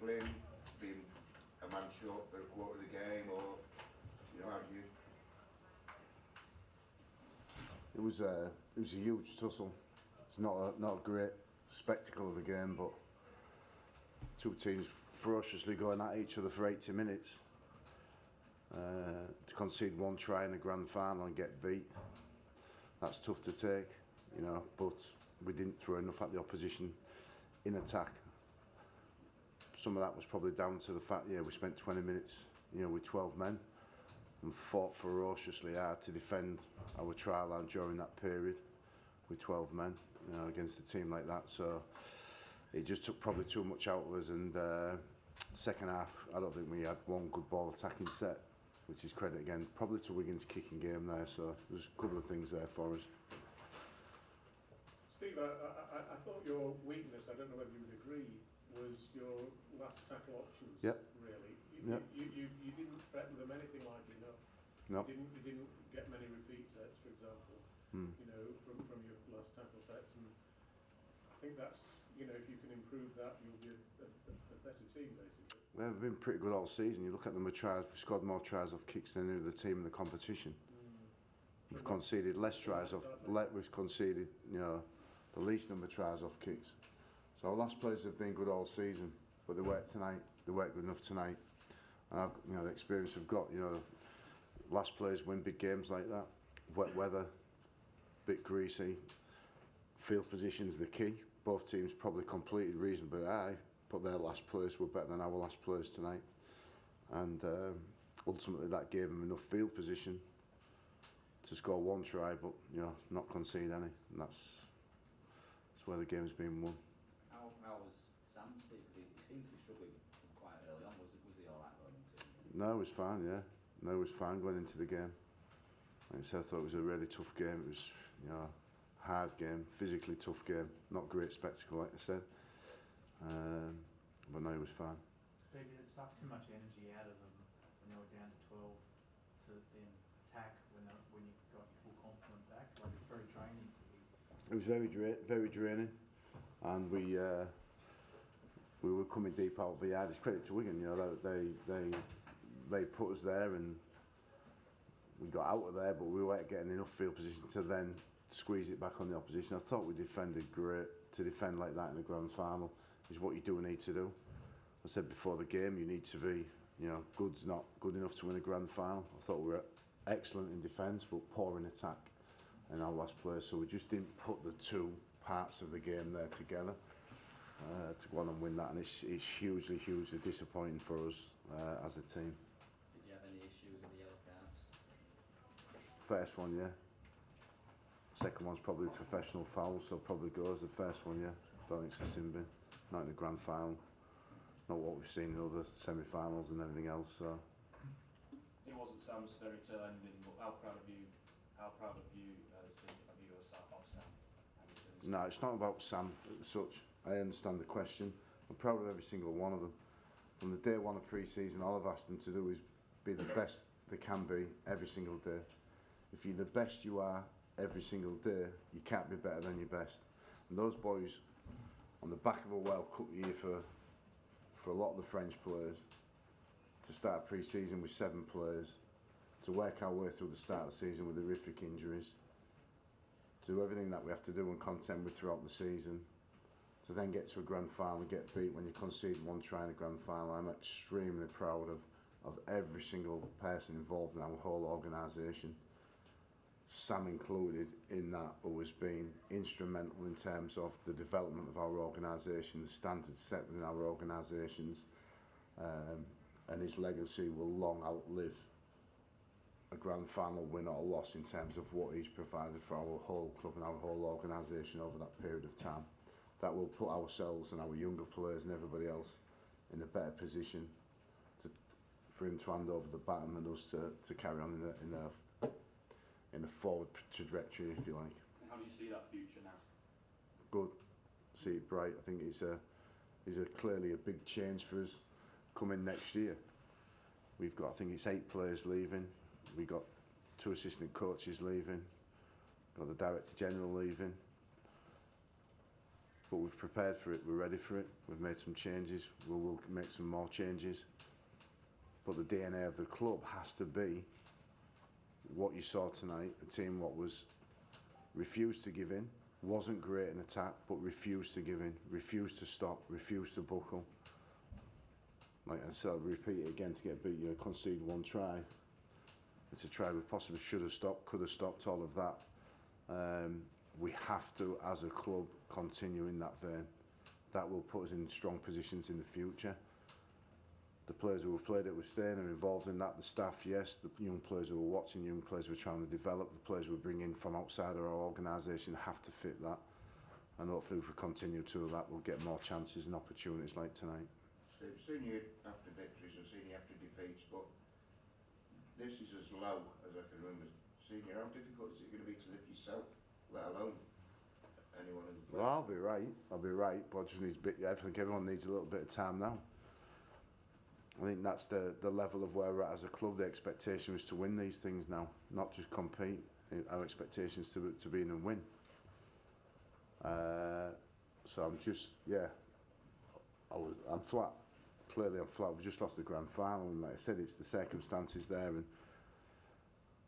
blame being a man short for a quarter of the game, or how do you? It was a huge tussle. It's not a great spectacle of a game, but two teams ferociously going at each other for 80 minutes. To concede one try in the grand final and get beat, that's tough to take, but we didn't throw enough at the opposition in attack. Some of that was probably down to the fact, we spent 20 minutes, with 12 men and fought ferociously hard to defend our try line during that period with 12 men, against a team like that. So it just took probably too much out of us, and second half, I don't think we had one good ball attacking set, which is credit again, probably to Wigan's kicking game there. So there's a couple of things there for us. Steve, I thought your weakness, I don't know whether you would agree, was your last tackle options. Yep. Really, Yep. you didn't threaten them anything like enough. Nope. You didn't get many repeat sets, for example. From your last tackle sets, and I think that's if you can improve that, you'll be a better team basically. Well, we've been pretty good all season. You look at them with tries, we've scored more tries off kicks than any other team in the competition. We've conceded less tries off. We've conceded, the least number of tries off kicks. So our last players have been good all season, but they weren't tonight. They weren't good enough tonight. And the experience we've got. Last players win big games like that. Wet weather, bit greasy. Field position's the key. Both teams probably completed reasonably high, but their last players were better than our last players tonight. And ultimately that gave them enough field position to score one try, but not concede any. And that's where the game's been won. How was Sam, Steve? Because he seemed to be struggling quite early on. Was he all right going into it? No, it was fine, yeah. No, it was fine going into the game. Like I said, I thought it was a really tough game. It was, hard game, physically tough game. Not great spectacle, like I said. But no, it was fine. Steve, it sucked too much energy out of them when they were down to 12 to then attack when you got your full complement back. Like, it's very draining to be. It was very draining, and we were coming deep out of the yard. It's credit to Wigan, they put us there and we got out of there, but we weren't getting enough field position to then squeeze it back on the opposition. I thought we defended great. To defend like that in the grand final is what you do need to do. I said before the game, you need to be, good's not good enough to win a grand final. I thought we were excellent in defence, but poor in attack in our last play. So we just didn't put the two parts of the game there together to go on and win that. And it's hugely disappointing for us as a team. Did you have any issues with the yellow cards? First one, yeah. Second one's probably a professional foul, so probably goes. The first one, yeah. Don't think it's a sin bin. Not in the grand final. Not what we've seen in other semi-finals and everything else. So. It wasn't Sam's fairy tale ending, but how proud of you of Sam? No, it's not about Sam as such. I understand the question. I'm proud of every single one of them. From the day one of pre-season, all I've asked them to do is be the best they can be every single day. If you're the best you are every single day, you can't be better than your best. And those boys, on the back of a World Cup year for a lot of the French players, to start pre-season with 7 players, to work our way through the start of the season with horrific injuries, to do everything that we have to do and contend with throughout the season, to then get to a grand final and get beat when you concede one try in a grand final. I'm extremely proud of every single person involved in our whole organisation, Sam included in that, who has been instrumental in terms of the development of our organisation, the standards set within our organisations, and his legacy will long outlive a grand final win or loss in terms of what he's provided for our whole club and our whole organisation over that period of time. That will put ourselves and our younger players and everybody else in a better position for him to hand over the baton and us to carry on in a forward trajectory, if you like. How do you see that future now? Good. See it bright. I think it's clearly a big change for us coming next year. We've got, I think it's 8 players leaving. We've got 2 assistant coaches leaving. Got the director general leaving. but we've prepared for it, we're ready for it, we've made some changes, we'll make some more changes. But the DNA of the club has to be what you saw tonight, a team what was refused to give in, wasn't great in attack, but refused to give in, refused to stop, refused to buckle. Like I said, I'll repeat it again to get beat, you know, concede one try. It's a try we possibly should have stopped, could have stopped, all of that. We have to, as a club, continue in that vein. That will put us in strong positions in the future. The players who have played it were staying and involved in that. The staff, yes. The young players who are watching, young players who are trying to develop, the players we bring in from outside our organisation have to fit that. And hopefully if we continue to that, we'll get more chances and opportunities like tonight. Steve, seen you after victories and seen you after defeats, but this is as low as I can remember seeing you. How difficult is it going to be to lift yourself, let alone anyone in the place? Well, I'll be right, but I just need I think everyone needs a little bit of time now. I think that's the level of where we're at as a club. The expectation is to win these things now, not just compete. Our expectation is to be in and win. So I'm just, I'm flat. Clearly I'm flat. We've just lost the grand final, and like I said, it's the circumstances there,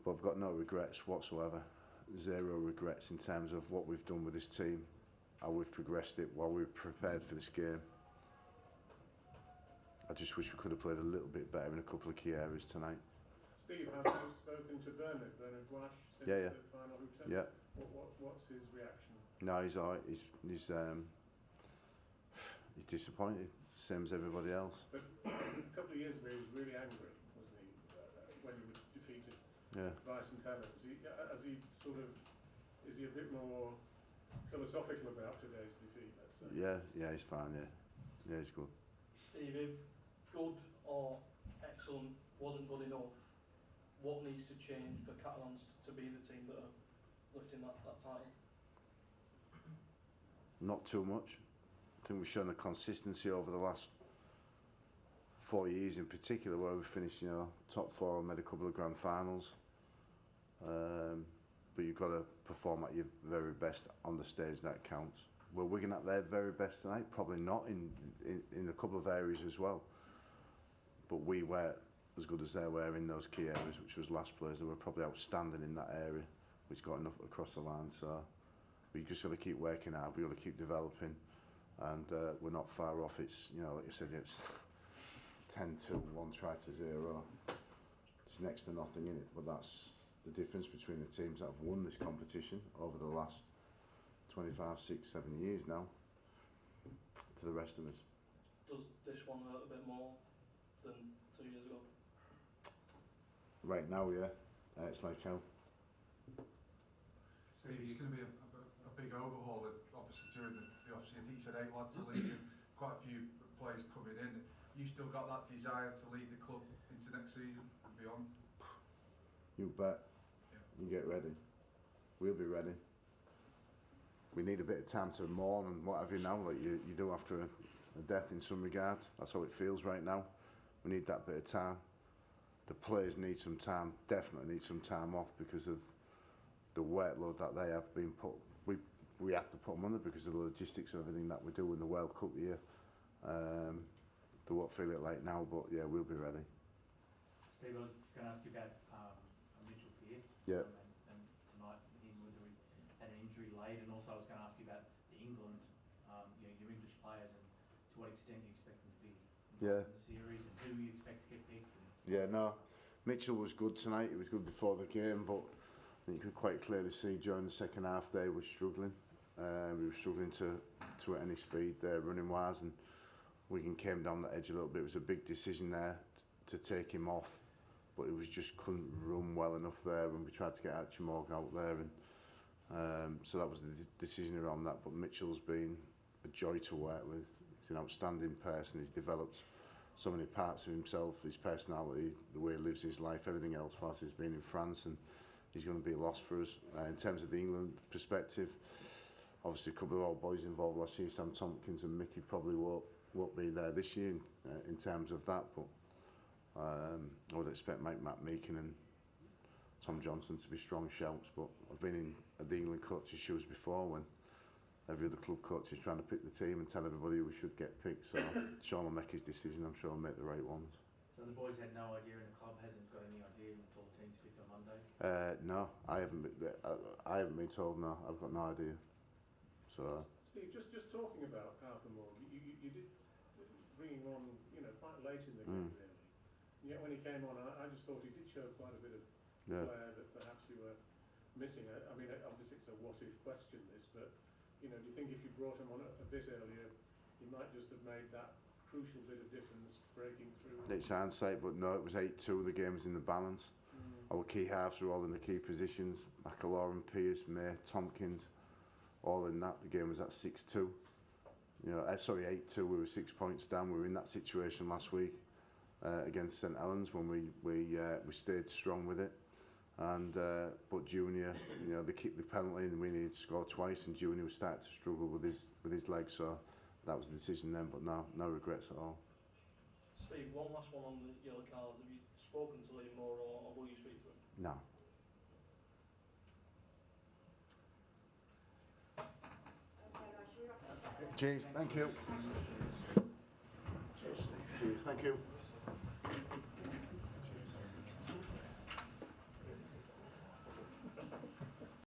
but I've got no regrets whatsoever. Zero regrets in terms of what we've done with this team, how we've progressed it, while we've prepared for this game. I just wish we could have played a little bit better in a couple of key areas tonight. Steve, have you spoken to Bernard Wash since Yeah. the final hoops? Yeah. What's his reaction? No, he's alright. He's disappointed, same as everybody else. But a couple of years ago, he was really angry, wasn't he, when he was defeated Yeah. by St Helens? Is he a bit more philosophical about today's defeat, let's say? Yeah, he's fine. Yeah, he's good. Steve, if good or excellent wasn't good enough, what needs to change for Catalans to be the team that are lifting that title? Not too much. I think we've shown a consistency over the last 4 years in particular, where we finished, top four and made a couple of grand finals. But you've got to perform at your very best on the stage. That counts. Were Wigan at their very best tonight? Probably not in a couple of areas as well. But we were as good as they were in those key areas, which was last place. They were probably outstanding in that area, which got enough across the line. So we just got to keep working hard. We got to keep developing, and we're not far off. It's like you said, it's 10-2, 1 try to 0. It's next to nothing in it, but that's the difference between the teams that have won this competition over the last 25, 6, 7 years now to the rest of us. Does this one hurt a bit more than 2 years ago? Right now, yeah, it's like hell. Steve, it's going to be a big overhaul, obviously, during the off-season. I think you said 8 lads to lead, and quite a few players coming in. You still got that desire to lead the club into next season and beyond? You bet. Yeah. You get ready. We'll be ready. We need a bit of time to mourn and what have you now, like you do after a death in some regards. That's how it feels right now. We need that bit of time. The players need some time, definitely need some time off because of the workload that they have been put. We have to put them under because of the logistics of everything that we do in the World Cup year. They won't feel it like now, but yeah, we'll be ready. Steve, I was going to ask you about Mitchell Pearce. Yeah. And tonight, whether he had an injury late, and also I was going to ask you about the England, your English players, and to what extent you expect them to be involved in the series, and who you expect to get picked. Mitchell was good tonight. He was good before the game, but I think you could quite clearly see during the second half there he was struggling. We were struggling to at any speed there running wise, and Wigan came down the edge a little bit. It was a big decision there to take him off, but he was just couldn't run well enough there when we tried to get Archimog out there, and so that was the decision around that. But Mitchell's been a joy to work with. He's an outstanding person. He's developed so many parts of himself, his personality, the way he lives his life, everything else whilst he's been in France, and he's going to be a loss for us. In terms of the England perspective, obviously a couple of old boys involved last year, Sam Tompkins and Mickey probably won't be there this year in terms of that, but I would expect Matt Meakin and Tom Johnson to be strong shouts. But I've been in the England coach's shoes before when every other club coach is trying to pick the team and tell everybody who should get picked. So Sean will make his decision. I'm sure he'll make the right ones. So the boys had no idea, and the club hasn't got any idea until the team's picked on Monday? No, I haven't been told. No, I've got no idea. So Steve, just talking about Arthur Morgan, you did bring him on, you know, quite late in the game, really. And yet when he came on, I just thought he did show quite a bit of flair that perhaps you were missing. I mean, obviously it's a what-if question, this, but, you know, do you think if you brought him on a bit earlier, he might just have made that crucial bit of difference breaking through? it's hindsight, but no, it was 8-2. The game was in the balance. Our key halves were all in the key positions. McAloran, Pearce, May, Tompkins, all in that. The game was at 6-2. You know, 8-2. We were 6 points down. We were in that situation last week against St Helens when we stayed strong with it. And but Junior, you know, they kicked the penalty and we needed to score twice, and Junior was starting to struggle with his legs. So that was the decision then. But no regrets at all. Steve, one last one on the yellow cards. Have you spoken to Liam Moore, or will you speak to him? No. Cheers. Thank you. Cheers. Thank you.